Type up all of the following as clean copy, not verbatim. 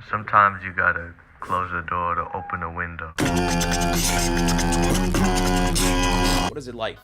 Sometimes you gotta close the door to open the window. What is it like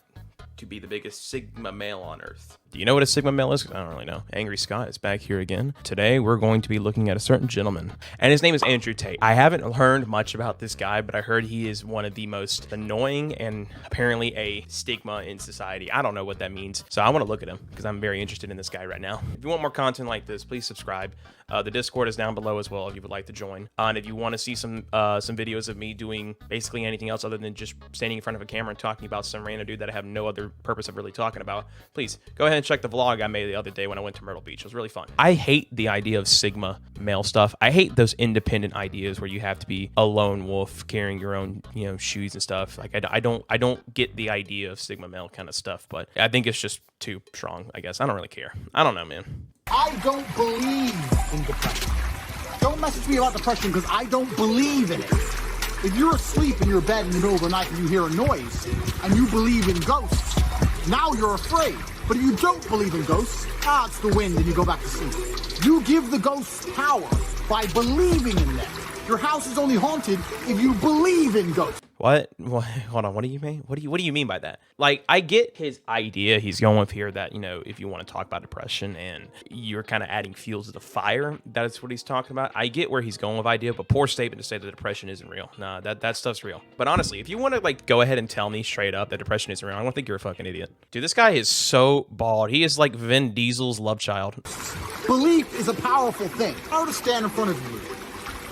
to be the biggest Sigma male on Earth? Do you know what a Sigma male is? I don't really know. Angry Scott is back here again. Today, we're going to be looking at a certain gentleman, and his name is Andrew Tate. I haven't learned much about this guy, but I heard he is one of the most annoying and apparently a stigma in society. I don't know what that means, so I want to look at him because I'm very interested in this guy right now. If you want more content like this, please subscribe. The Discord is down below as well if you would like to join. And if you want to see some videos of me doing basically anything else other than just standing in front of a camera and talking about some random dude that I have no other purpose of really talking about, please go ahead and check the vlog I made the other day when I went to Myrtle Beach. It was really fun. I hate the idea of Sigma male stuff. I hate those independent ideas where you have to be a lone wolf carrying your own, shoes and stuff. Like I don't get the idea of Sigma male kind of stuff, but I think it's just too strong, I guess. I don't really care. I don't know, man. I don't believe in depression. Don't message me about depression because I don't believe in it. If you're asleep in your bed in the middle of the night and you hear a noise and you believe in ghosts, now you're afraid. But if you don't believe in ghosts, it's the wind and you go back to sleep. You give the ghosts power by believing in them. Your house is only haunted if you believe in ghosts. What? Hold on. What do you mean? What do you mean by that? Like, I get his idea. He's going with here that, if you want to talk about depression and you're kind of adding fuel to the fire, that's what he's talking about. I get where he's going with idea, but poor statement to say that depression isn't real. Nah, that stuff's real. But honestly, if you want to go ahead and tell me straight up that depression isn't real, I don't think you're a fucking idiot. Dude, this guy is so bald. He is like Vin Diesel's love child. Belief is a powerful thing. If I were to stand in front of you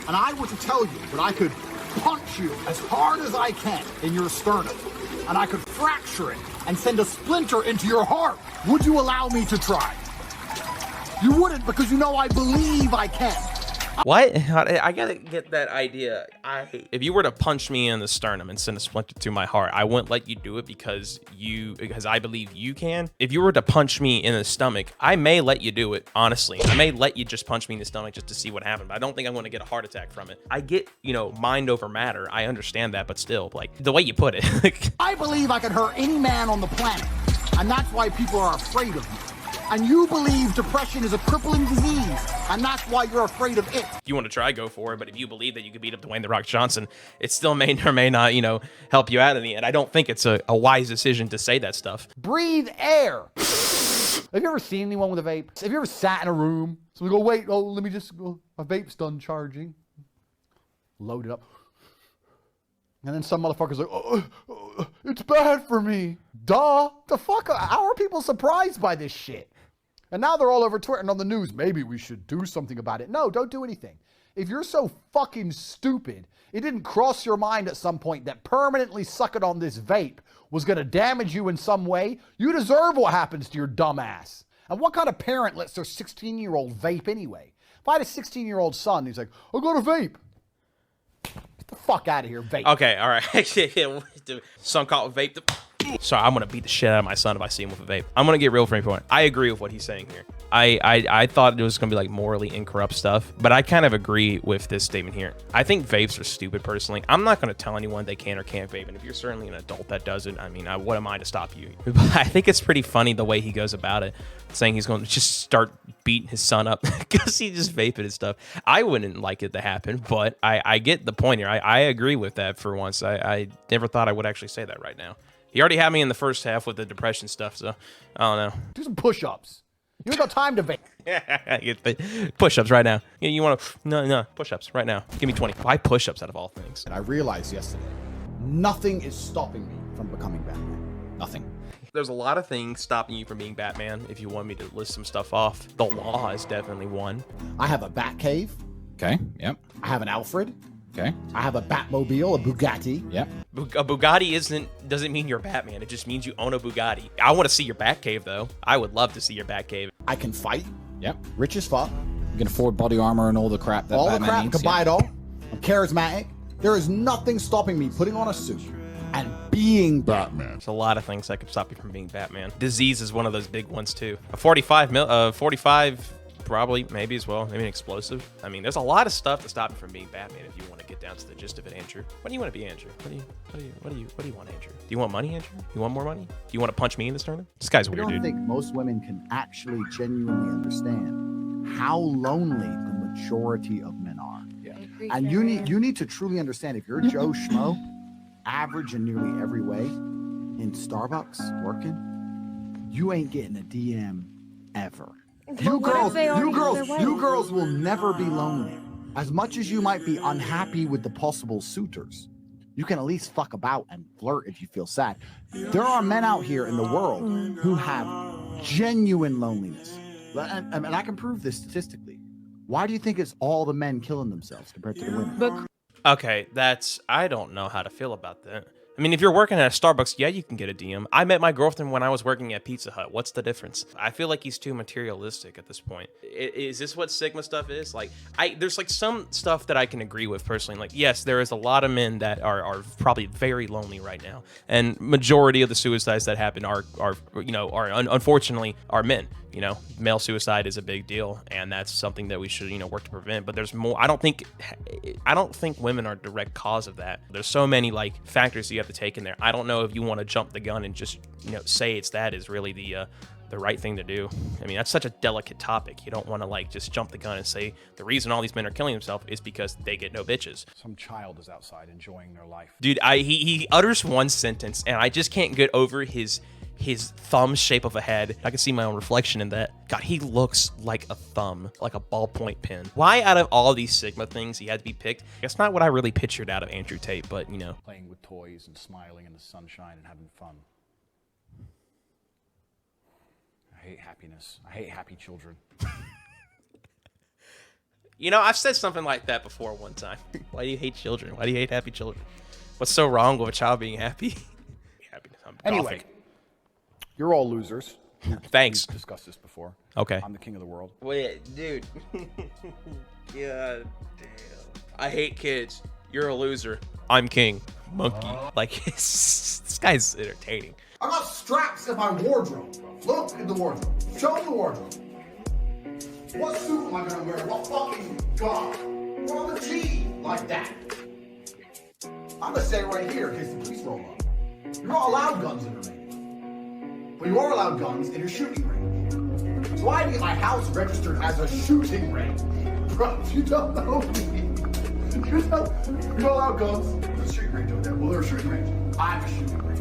and I were to tell you that I could punch you as hard as I can in your sternum, and I could fracture it and send a splinter into your heart, would you allow me to try? You wouldn't, because I believe I can. What? I gotta get that idea. If you were to punch me in the sternum and send a splinter through my heart, I wouldn't let you do it because I believe you can. If you were to punch me in the stomach, I may let you do it, honestly. I may let you just punch me in the stomach just to see what happened, but I don't think I'm gonna get a heart attack from it. I get, mind over matter. I understand that, but still, the way you put it. I believe I can hurt any man on the planet, and that's why people are afraid of me. And you believe depression is a crippling disease, and that's why you're afraid of it. If you want to try, go for it. But if you believe that you could beat up Dwayne "The Rock" Johnson, it still may or may not, help you out in the end. I don't think it's a wise decision to say that stuff. Breathe air. Have you ever seen anyone with a vape? Have you ever sat in a room? So we go, wait, let me just go. My vape's done charging. Load it up. And then some motherfucker's like, it's bad for me. Duh. The fuck? How are people surprised by this shit? And now they're all over Twitter and on the news. Maybe we should do something about it. No, don't do anything. If you're so fucking stupid, it didn't cross your mind at some point that permanently sucking on this vape was going to damage you in some way, you deserve what happens to your dumb ass. And what kind of parent lets their 16-year-old vape anyway? If I had a 16-year-old son, he's like, I got a vape. Get the fuck out of here, vape. Okay, all right. Son called vape. Sorry, I'm gonna beat the shit out of my son if I see him with a vape. I'm gonna get real for me. I agree with what he's saying here. I thought it was gonna be morally incorrupt stuff, but I kind of agree with this statement here. I think vapes are stupid personally. I'm not gonna tell anyone they can or can't vape, and if you're certainly an adult that does it, I mean, what am I to stop you? But I think it's pretty funny the way he goes about it, saying he's going to just start beating his son up because he just vaping and stuff. I wouldn't like it to happen, but I get the point here. I agree with that for once. I never thought I would actually say that right now. He already had me in the first half with the depression stuff, so I don't know. Do some push-ups. You ain't got time to vape. Push-ups right now. You want to? No. Push-ups right now. Give me 20. Why push-ups out of all things? And I realized yesterday, nothing is stopping me from becoming Batman. Nothing. There's a lot of things stopping you from being Batman. If you want me to list some stuff off, the law is definitely one. I have a Batcave. Okay. Yep. I have an Alfred. Okay. I have a Batmobile, a Bugatti. Yep. A Bugatti doesn't mean you're Batman. It just means you own a Bugatti. I want to see your Batcave, though. I would love to see your Batcave. I can fight. Yep. Rich as fuck. You can afford body armor and all the crap that all Batman the crap. needs. Can buy it all. I'm charismatic. There is nothing stopping me putting on a suit and being Batman. There's a lot of things that could stop you from being Batman. Disease is one of those big ones, too. A 45 probably, maybe as well. Maybe an explosive. I mean, there's a lot of stuff to stop you from being Batman if you want to get down to the gist of it, Andrew. What do you want to be, Andrew? What do you want, Andrew? Do you want money, Andrew? You want more money? Do you want to punch me in this tournament? This guy's I weird, don't dude. think most women can actually genuinely understand how lonely the majority of men are. And you need to truly understand, if you're Joe Schmo, average in nearly every way, in Starbucks working, you ain't getting a DM ever. You girls will never be lonely. As much as you might be unhappy with the possible suitors, you can at least fuck about and flirt if you feel sad. There are men out here in the world who have genuine loneliness. And I can prove this statistically. Why do you think it's all the men killing themselves compared to the women? Okay, I don't know how to feel about that. I mean, if you're working at a Starbucks, yeah, you can get a DM. I met my girlfriend when I was working at Pizza Hut. What's the difference? I feel like he's too materialistic at this point. Is this what Sigma stuff is? Like, there's like some stuff that I can agree with personally. Like, yes, there is a lot of men that are probably very lonely right now, and majority of the suicides that happen are unfortunately are men. You know, male suicide is a big deal, and that's something that we should, work to prevent. But there's more. I don't think women are direct cause of that. There's so many like factors you have to take in there. I don't know if you want to jump the gun and just, say it's that is really the right thing to do. I mean, that's such a delicate topic. You don't want to like just jump the gun and say the reason all these men are killing themselves is because they get no bitches. Some child is outside enjoying their life. Dude, he utters one sentence, and I just can't get over his thumb shape of a head. I can see my own reflection in that. God, he looks like a thumb, like a ballpoint pen. Why out of all these Sigma things he had to be picked? That's not what I really pictured out of Andrew Tate, but Playing with toys and smiling in the sunshine and having fun. I hate happiness. I hate happy children. I've said something like that before one time. Why do you hate children? Why do you hate happy children? What's so wrong with a child being happy? Happiness. Anyway, you're all losers. Thanks. We've discussed this before. Okay. I'm the king of the world. Wait, dude. Yeah, damn. I hate kids. You're a loser. I'm king. Monkey. Like, this guy's entertaining. I got straps in my wardrobe. Look in the wardrobe. Show the wardrobe. What suit am I gonna wear? What fucking gun? What on the G like that? I'm gonna say right here in case the police roll up. You're not allowed guns in Romania. But you are allowed guns in your shooting range. So I had to get my house registered as a shooting range. Bro, if you don't know me, you're not allowed guns. There's a shooting range over there. Well, there's a shooting range. I'm a shooting range.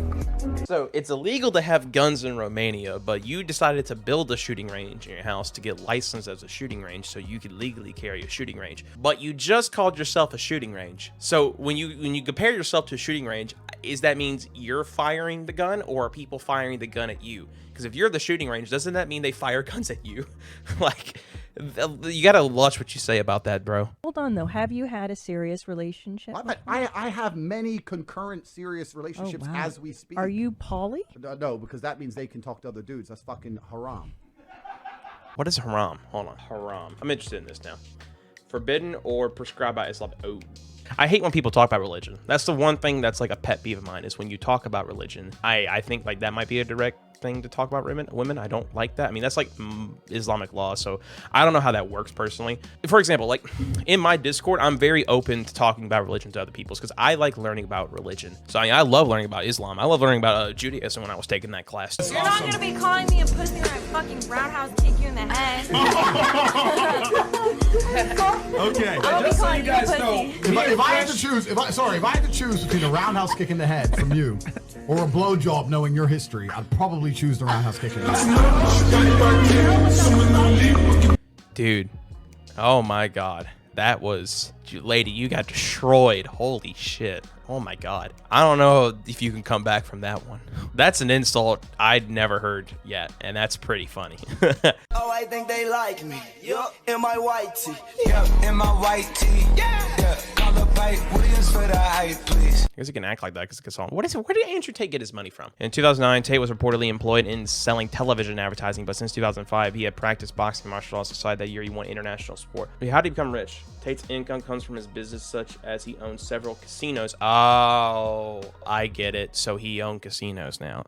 So it's illegal to have guns in Romania, but you decided to build a shooting range in your house to get licensed as a shooting range so you could legally carry a shooting range. But you just called yourself a shooting range. So when you compare yourself to a shooting range, is that means you're firing the gun or are people firing the gun at you? Because if you're the shooting range, doesn't that mean they fire guns at you? Like, you gotta watch what you say about that, bro. Hold on, though. Have you had a serious relationship? I have many concurrent serious relationships wow. as we speak. Are you poly? No, because that means they can talk to other dudes. That's fucking haram. What is haram? Hold on. Haram. I'm interested in this now. Forbidden or prescribed by Islam. Oh. I hate when people talk about religion. That's the one thing that's like a pet peeve of mine is when you talk about religion. I think like that might be a direct thing to talk about women. I don't like that. I mean, that's like Islamic law, so I don't know how that works personally. For example, like in my Discord, I'm very open to talking about religion to other people because I like learning about religion. So I love learning about Islam. I love learning about Judaism when I was taking that class. You're not gonna be calling me a pussy when I fucking roundhouse kick you in the head. Okay. Just so you guys know, If I had to choose, if I had to choose between a roundhouse kick in the head from you or a blowjob, knowing your history, I'd probably choose the roundhouse kick in the head. Dude, oh my god, that was, lady, you got destroyed. Holy shit. Oh my god. I don't know if you can come back from that one. That's an insult I'd never heard yet, and that's pretty funny. Oh, I think they like me. Yup, in my white tee. Yup, in my white tee. Yeah. Call up Mike Williams for the hype, please. I guess he can act like that because it's a song. Where did Andrew Tate get his money from? In 2009, Tate was reportedly employed in selling television advertising, but since 2005, he had practiced boxing and martial arts. Aside that year, he won international sport. How did he become rich? Tate's income comes from his business, such as he owns several casinos. Oh, I get it. So he owned casinos now.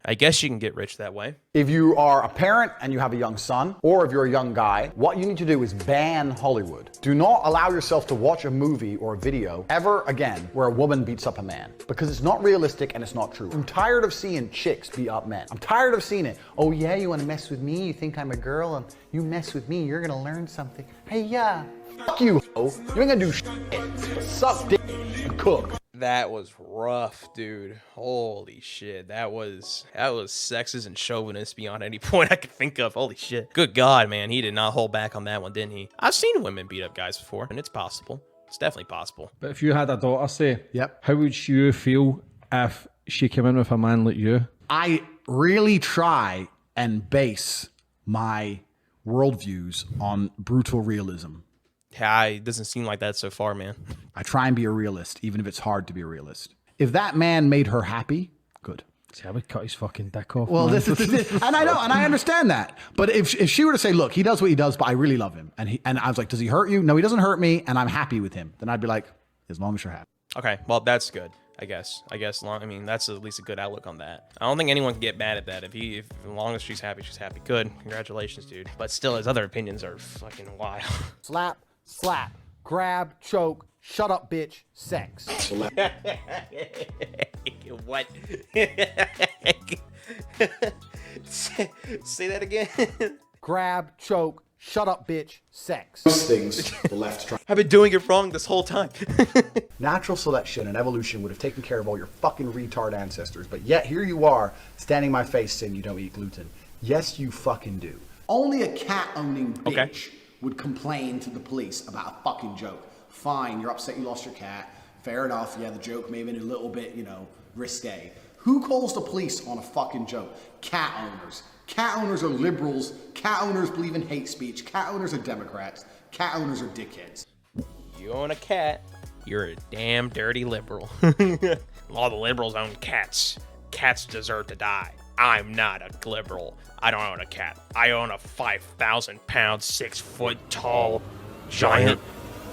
I guess you can get rich that way. If you are a parent and you have a young son, or if you're a young guy, what you need to do is ban Hollywood. Do not allow yourself to watch a movie or a video ever again where a woman beats up a man, because it's not realistic and it's not true. I'm tired of seeing chicks beat up men. I'm tired of seeing it. Oh yeah, you want to mess with me? You think I'm a girl and you mess with me, you're gonna learn something. Hey yeah, fuck you, ho. You ain't gonna do shit but suck dick and cook. That was rough, dude. Holy shit. That was sexist and chauvinist beyond any point I could think of. Holy shit. Good God, man. He did not hold back on that one, didn't he? I've seen women beat up guys before, and it's possible. It's definitely possible. But if you had a daughter, say, Yep. how would you feel if she came in with a man like you? I really try and base my worldviews on brutal realism. Yeah, it doesn't seem like that so far, man. I try and be a realist, even if it's hard to be a realist. If that man made her happy, good. See, I would cut his fucking dick off. Well, man. this is and I know, and I understand that. But if she were to say, look, he does what he does, but I really love him, and I was like, does he hurt you? No, he doesn't hurt me, and I'm happy with him. Then I'd be like, as long as you're happy. Okay, well, that's good. I guess. I mean, that's at least a good outlook on that. I don't think anyone can get mad at that. If as long as she's happy, she's happy. Good. Congratulations, dude. But still, his other opinions are fucking wild. Slap, slap, grab, choke, shut up, bitch, sex. What? Say that again. Grab, choke, shut up, bitch, sex. Things the left try. I've been doing it wrong this whole time. Natural selection and evolution would have taken care of all your fucking retard ancestors, but yet here you are, standing in my face saying you don't eat gluten. Yes, you fucking do. Only a cat-owning bitch Okay. would complain to the police about a fucking joke. Fine, you're upset you lost your cat. Fair enough, yeah, the joke may have been a little bit, risque. Who calls the police on a fucking joke? Cat owners. Cat owners are liberals. Cat owners believe in hate speech. Cat owners are Democrats. Cat owners are dickheads. You own a cat, you're a damn dirty liberal. All the liberals own cats. Cats deserve to die. I'm not a liberal. I don't own a cat. I own a 5,000-pound, 6-foot-tall, giant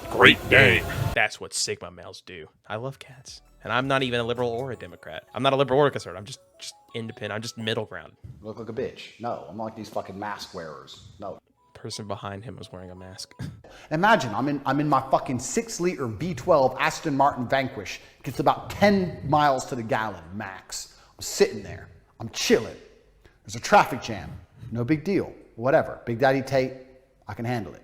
Great Dane. That's what Sigma males do. I love cats. And I'm not even a liberal or a Democrat. I'm not a liberal or a conservative. I'm just independent. I'm just middle ground. Look like a bitch. No, I'm not like these fucking mask wearers. No. Person behind him was wearing a mask. Imagine, I'm in my fucking 6-liter V12 Aston Martin Vanquish. Gets about 10 miles to the gallon, max. I'm sitting there. I'm chilling. There's a traffic jam. No big deal. Whatever. Big Daddy Tate, I can handle it.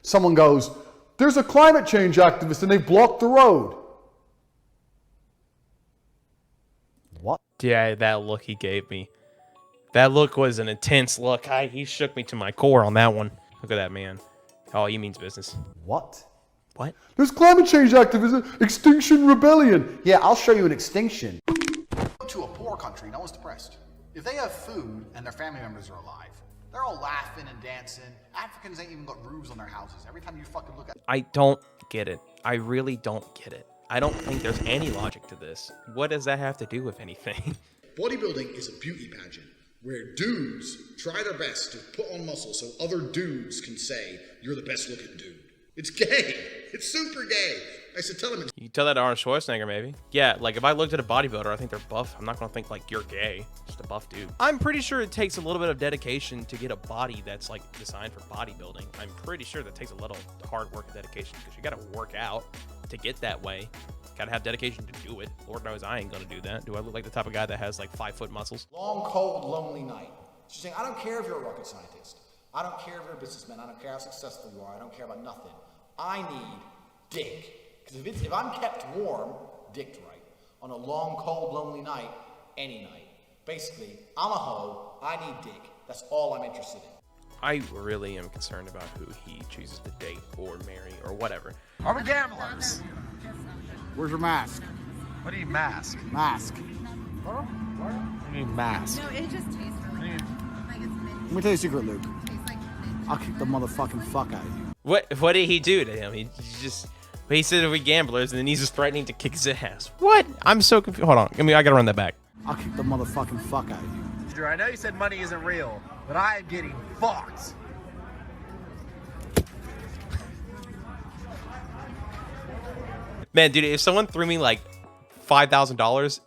Someone goes, there's a climate change activist and they blocked the road. What? Yeah, that look he gave me. That look was an intense look. He shook me to my core on that one. Look at that man. Oh, he means business. What? What? There's climate change activism, Extinction Rebellion. Yeah, I'll show you an extinction. Go to a poor country, no one's depressed. If they have food and their family members are alive, they're all laughing and dancing. Africans ain't even got roofs on their houses. Every time you fucking look at I don't get it. I really don't get it. I don't think there's any logic to this. What does that have to do with anything? Bodybuilding is a beauty pageant where dudes try their best to put on muscle so other dudes can say, you're the best looking dude. It's gay. It's super gay. I said, tell him it's... You can tell that to Arnold Schwarzenegger, maybe. Yeah, like if I looked at a bodybuilder, I think they're buff. I'm not gonna think like you're gay. Just a buff dude. I'm pretty sure it takes a little bit of dedication to get a body that's like designed for bodybuilding. I'm pretty sure that takes a little hard work and dedication because you gotta work out to get that way. Gotta have dedication to do it. Lord knows I ain't gonna do that. Do I look like the type of guy that has like 5-foot muscles? Long, cold, lonely night. She's saying, I don't care if you're a rocket scientist. I don't care if you're a businessman. I don't care how successful you are. I don't care about nothing. I need dick. Because if I'm kept warm, dicked right, on a long, cold, lonely night, any night. Basically, I'm a hoe. I need dick. That's all I'm interested in. I really am concerned about who he chooses to date or marry or whatever. Are we gamblers? Where's your mask? What do you mask? Mask. What do you mean mask? No, it just tastes really good. Like it's mint. Let me tell you a secret, Luke. Tastes like mint. I'll kick the motherfucking fuck out of you. What did he do to him? He said we gamblers, and then he's just threatening to kick his ass. What? I'm so confused. Hold on. I gotta run that back. I'll kick the motherfucking fuck out of you. Drew, I know you said money isn't real, but I am getting fucked. Man, dude, if someone threw me like $5,000,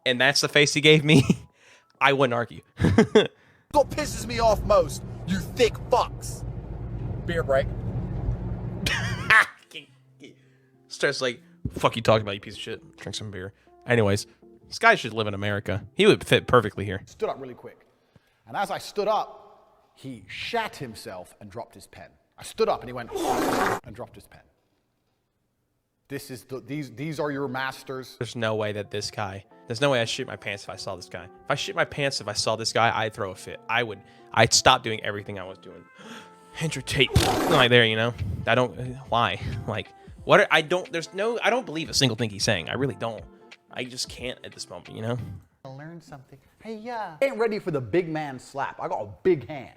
and that's the face he gave me, I wouldn't argue. What pisses me off most, you thick fucks. Beer break. Starts like, fuck you talking about, you piece of shit. Drink some beer. Anyways, this guy should live in America. He would fit perfectly here. Stood up really quick. And as I stood up, he shat himself and dropped his pen. I stood up and he went and dropped his pen. These are your masters. There's no way that this guy, there's no way I'd shit my pants if I saw this guy. If I shit my pants if I saw this guy, I'd throw a fit. I'd stop doing everything I was doing. Andrew Tate, like there, you know? Why? Like, what? I don't believe a single thing he's saying. I really don't. I just can't at this moment, you know? I learned something. Hey, yeah. Ain't ready for the big man slap. I got a big hand.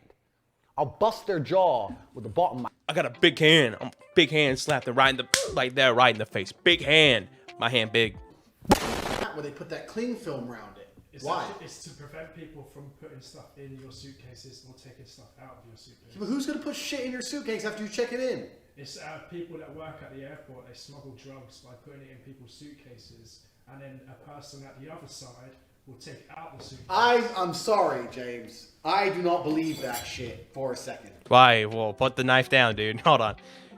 I'll bust their jaw with the bottom of my... I got a big hand. I'm big hand slapped them right in the, like there, right in the face. Big hand. My hand big. Where they put that cling film around it. Why? It's to prevent people from putting stuff in your suitcases or taking stuff out of your suitcase. But who's going to put shit in your suitcase after you check it in? It's people that work at the airport. They smuggle drugs by putting it in people's suitcases, and then a person at the other side will take out the suitcase. I'm sorry, James. I do not believe that shit for a second. Why? Well, put the knife down, dude. Hold on.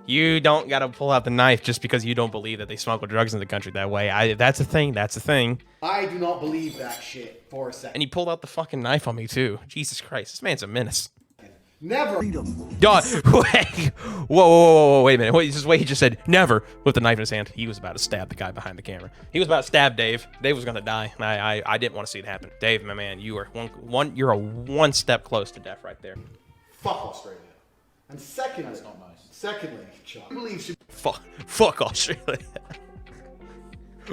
You don't gotta pull out the knife just because you don't believe that they smuggle drugs in the country that way. That's a thing. That's a thing. I do not believe that shit for a second. And he pulled out the fucking knife on me too. Jesus Christ, this man's a menace. Never. Dog, wait. Whoa, wait a minute. He just said never with the knife in his hand. He was about to stab the guy behind the camera. He was about to stab Dave. Dave was gonna die. I didn't want to see it happen. Dave, my man, you are you're a one step close to death right there. Fuck Australia. And secondly, that's not nice. Secondly, Chuck, I believe fuck Australia.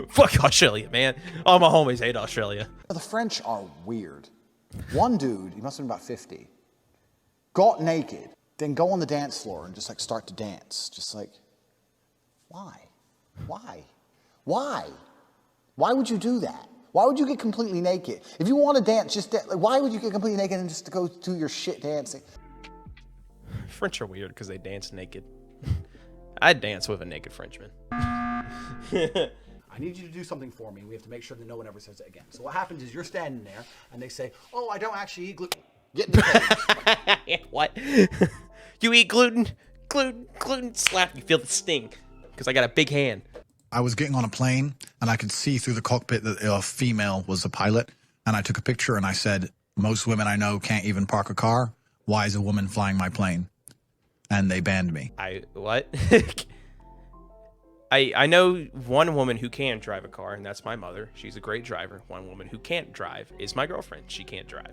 Fuck Australia, man. All my homies hate Australia. The French are weird. One dude, he must have been about 50, got naked, then go on the dance floor and just like start to dance. Just like, why? Why? Why? Why would you do that? Why would you get completely naked? If you want to dance, just why would you get completely naked and just go do your shit dancing? French are weird because they dance naked. I'd dance with a naked Frenchman. I need you to do something for me. We have to make sure that no one ever says it again. So what happens is you're standing there and they say, oh, I don't actually eat gluten. Get in the cage. What? You eat gluten? Gluten slap. You feel the sting because I got a big hand. I was getting on a plane and I could see through the cockpit that a female was a pilot. And I took a picture and I said, most women I know can't even park a car. Why is a woman flying my plane? And they banned me. What? I know one woman who can drive a car, and that's my mother. She's a great driver. One woman who can't drive is my girlfriend. She can't drive.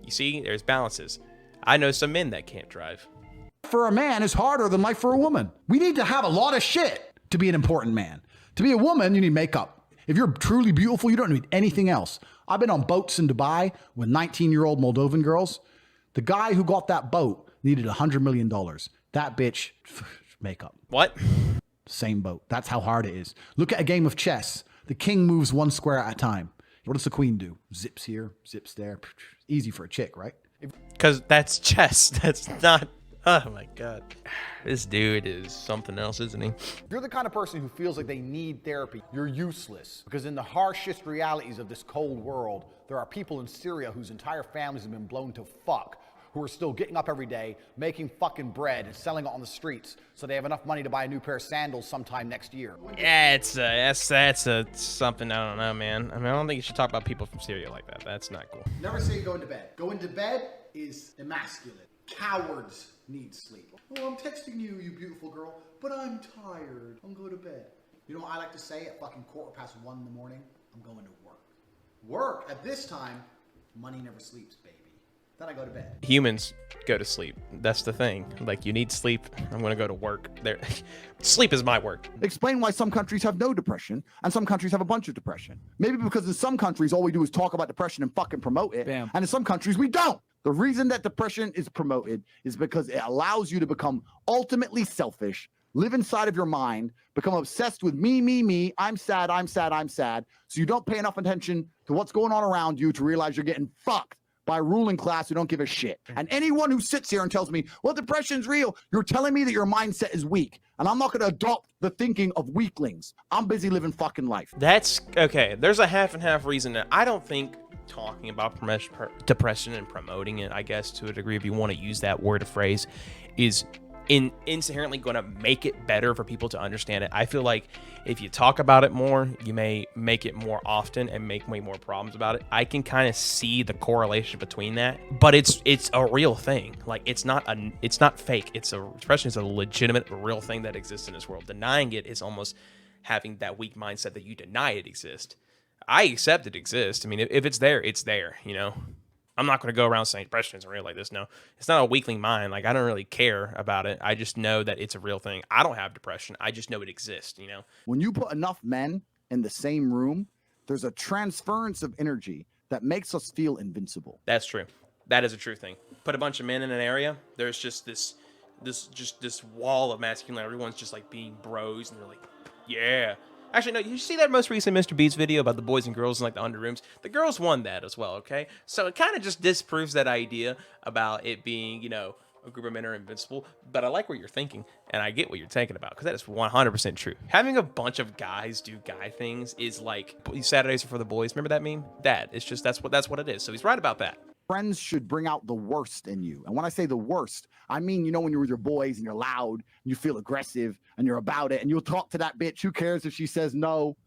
You see, there's balances. I know some men that can't drive. For a man is harder than life for a woman. We need to have a lot of shit to be an important man. To be a woman, you need makeup. If you're truly beautiful, you don't need anything else. I've been on boats in Dubai with 19-year-old Moldovan girls. The guy who got that boat needed $100 million. That bitch, makeup. What? Same boat. That's how hard it is. Look at a game of chess. The king moves one square at a time. What does the queen do? Zips here, zips there. Easy for a chick, right? Because that's chess. That's not... Oh my God. This dude is something else, isn't he? If you're the kind of person who feels like they need therapy, you're useless. Because in the harshest realities of this cold world, there are people in Syria whose entire families have been blown to fuck, who are still getting up every day, making fucking bread and selling it on the streets so they have enough money to buy a new pair of sandals sometime next year. Yeah, that's something, I don't know, man. I mean, I don't think you should talk about people from Syria like that. That's not cool. Never say go into bed. Go into bed is emasculate. Cowards need sleep. Oh, I'm texting you, you beautiful girl, but I'm tired. I'm going to bed. You know what I like to say at fucking 1:15 in the morning? I'm going to work. Work at this time, money never sleeps, baby. Then I go to bed. Humans go to sleep. That's the thing. Like, you need sleep. I'm going to go to work. Sleep is my work. Explain why some countries have no depression and some countries have a bunch of depression. Maybe because in some countries, all we do is talk about depression and fucking promote it. Bam. And in some countries, we don't. The reason that depression is promoted is because it allows you to become ultimately selfish, live inside of your mind, become obsessed with me, I'm sad. So you don't pay enough attention to what's going on around you to realize you're getting fucked by a ruling class who don't give a shit. And anyone who sits here and tells me, well, depression's real, you're telling me that your mindset is weak. And I'm not going to adopt the thinking of weaklings. I'm busy living fucking life. That's okay. There's a half and half reason that I don't think talking about depression and promoting it, I guess, to a degree, if you want to use that word or phrase, is inherently going to make it better for people to understand it. I feel like if you talk about it more, you may make it more often and make way more problems about it. I can kind of see the correlation between that, but it's a real thing. Like it's not fake. Depression is a legitimate, real thing that exists in this world. Denying it is almost having that weak mindset that you deny it exists. I accept it exists. I mean, if it's there, it's there, you know? I'm not going to go around saying depression isn't real like this. No, it's not a weakling mind. Like, I don't really care about it. I just know that it's a real thing. I don't have depression. I just know it exists, you know? When you put enough men in the same room, there's a transference of energy that makes us feel invincible. That's true. That is a true thing. Put a bunch of men in an area, there's just this wall of masculinity. Everyone's just like being bros, and they're like, yeah. Actually, no, you see that most recent Mr. Beast video about the boys and girls in like the underrooms? The girls won that as well, okay? So it kind of just disproves that idea about it being, you know, a group of men are invincible. But I like what you're thinking, and I get what you're talking about, because that is 100% true. Having a bunch of guys do guy things is like Saturdays are for the boys. Remember that meme? It's just that's what it is. So he's right about that. Friends should bring out the worst in you. And when I say the worst, I mean, you know, when you're with your boys and you're loud, and you feel aggressive and you're about it, and you'll talk to that bitch. Who cares if she says no?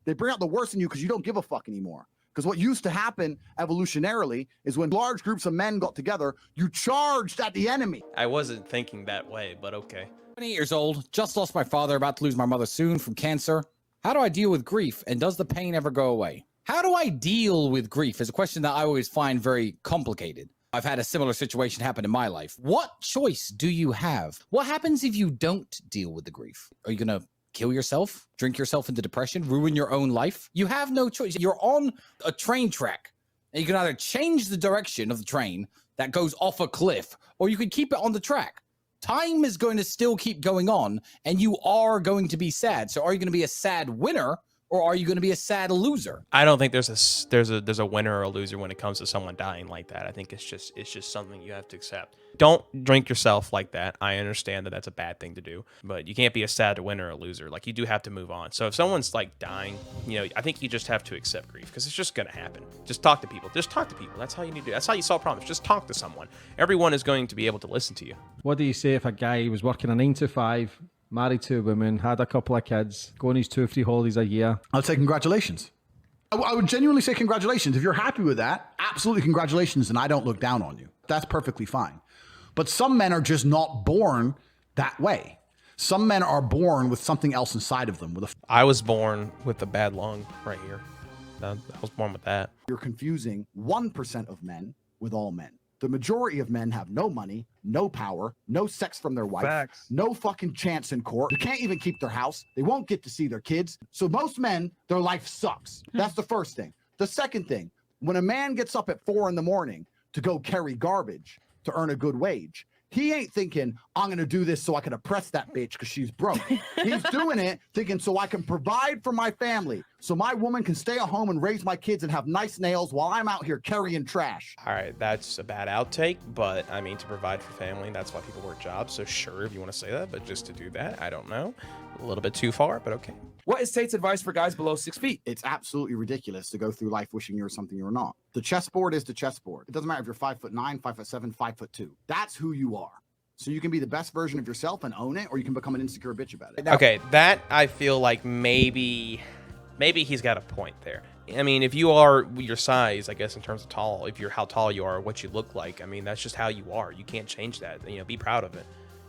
They bring out the worst in you because you don't give a fuck anymore. Because what used to happen evolutionarily is when large groups of men got together, you charged at the enemy. I wasn't thinking that way, but okay. 28 years old, just lost my father, about to lose my mother soon from cancer. How do I deal with grief, and does the pain ever go away? How do I deal with grief is a question that I always find very complicated. I've had a similar situation happen in my life. What choice do you have? What happens if you don't deal with the grief? Are you going to kill yourself, drink yourself into depression, ruin your own life? You have no choice. You're on a train track, and you can either change the direction of the train that goes off a cliff, or you can keep it on the track. Time is going to still keep going on, and you are going to be sad. So are you going to be a sad winner, or are you going to be a sad loser? I don't think there's a winner or a loser when it comes to someone dying like that. I think it's just something you have to accept. Don't drink yourself like that. I understand that that's a bad thing to do, but you can't be a sad winner or a loser. Like, you do have to move on. So if someone's like dying, you know, I think you just have to accept grief, because it's just going to happen. Just talk to people. Just talk to people. That's how you need to do. That's how you solve problems. Just talk to someone. Everyone is going to be able to listen to you. What do you say if a guy was working a 9 to 5, married to a woman, had a couple of kids, going his 2 or 3 holidays a year? I'd say congratulations. I would genuinely say congratulations. If you're happy with that, absolutely congratulations, and I don't look down on you. That's perfectly fine. But some men are just not born that way. Some men are born with something else inside of them. I was born with a bad lung right here. I was born with that. You're confusing 1% of men with all men. The majority of men have no money, no power, no sex from their wife, no fucking chance in court. They can't even keep their house. They won't get to see their kids. So most men, their life sucks. That's the first thing. The second thing, when a man gets up at 4 a.m. to go carry garbage to earn a good wage, he ain't thinking, I'm going to do this so I can oppress that bitch because she's broke. He's doing it thinking, so I can provide for my family, so my woman can stay at home and raise my kids and have nice nails while I'm out here carrying trash. All right, that's a bad outtake, but I mean, to provide for family, that's why people work jobs. So sure, if you want to say that, but just to do that, I don't know. A little bit too far, but okay. What is Tate's advice for guys below 6 feet? It's absolutely ridiculous to go through life wishing you're something you're not. The chessboard is the chessboard. It doesn't matter if you're 5'9", 5'7", 5'2". That's who you are. So you can be the best version of yourself and own it, or you can become an insecure bitch about it. Okay, that I feel like maybe he's got a point there. I mean, if you are your size, I guess in terms of tall, if you're how tall you are, what you look like, I mean, that's just how you are. You can't change that. You know, be proud of it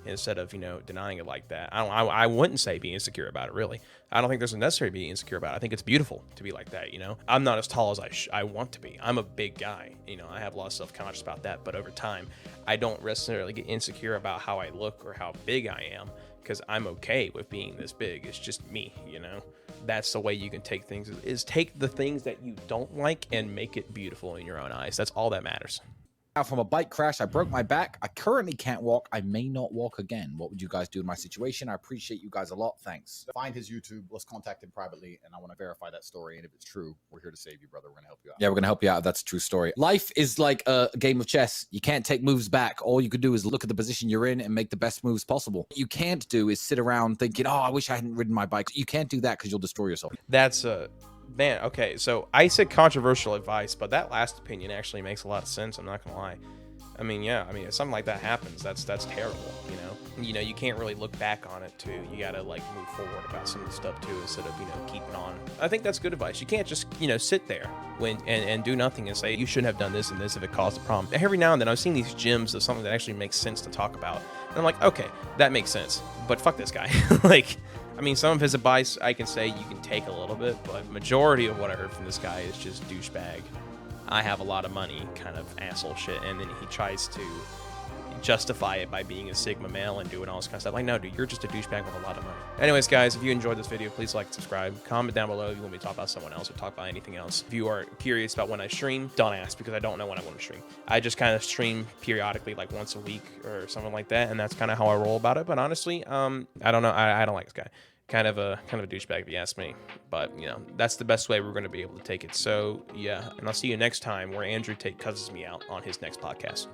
instead of, you know, denying it like that. I wouldn't say be insecure about it, really. I don't think there's a necessary to be insecure about it. I think it's beautiful to be like that, you know. I'm not as tall as I want to be. I'm a big guy, you know. I have a lot of self-conscious about that, but over time, I don't necessarily get insecure about how I look or how big I am, because I'm okay with being this big. It's just me, you know. That's the way you can take things, is take the things that you don't like and make it beautiful in your own eyes. That's all that matters. Out from a bike crash, I broke my back. I currently can't walk. I may not walk again. What would you guys do in my situation? I appreciate you guys a lot. Thanks. Find his YouTube. Let's contact him privately, and I want to verify that story. And if it's true, we're here to save you, brother. We're going to help you out. Yeah, we're going to help you out. That's a true story. Life is like a game of chess. You can't take moves back. All you could do is look at the position you're in and make the best moves possible. What you can't do is sit around thinking, oh, I wish I hadn't ridden my bike. You can't do that because you'll destroy yourself. That's man, okay, so I said controversial advice, but that last opinion actually makes a lot of sense. I'm not going to lie. I mean, yeah, I mean, if something like that happens, that's terrible, you know? You know, you can't really look back on it, too. You gotta, like, move forward about some of the stuff, too, instead of, you know, keeping on. I think that's good advice. You can't just, you know, sit there and do nothing and say, you shouldn't have done this and this if it caused a problem. Every now and then, I've seen these gems of something that actually makes sense to talk about. And I'm like, okay, that makes sense. But fuck this guy. Like, I mean, some of his advice, I can say you can take a little bit, but majority of what I heard from this guy is just douchebag. I have a lot of money kind of asshole shit, and then he tries to justify it by being a Sigma male and doing all this kind of stuff. Like, no, dude, you're just a douchebag with a lot of money. Anyways, guys, if you enjoyed this video, please like and subscribe. Comment down below if you want me to talk about someone else or talk about anything else. If you are curious about when I stream, don't ask, because I don't know when I want to stream. I just kind of stream periodically, like once a week or something like that, and that's kind of how I roll about it. But honestly, I don't know. I don't like this guy. Kind of a douchebag if you ask me, but you know, that's the best way we're going to be able to take it. So yeah, and I'll see you next time where Andrew Tate cusses me out on his next podcast.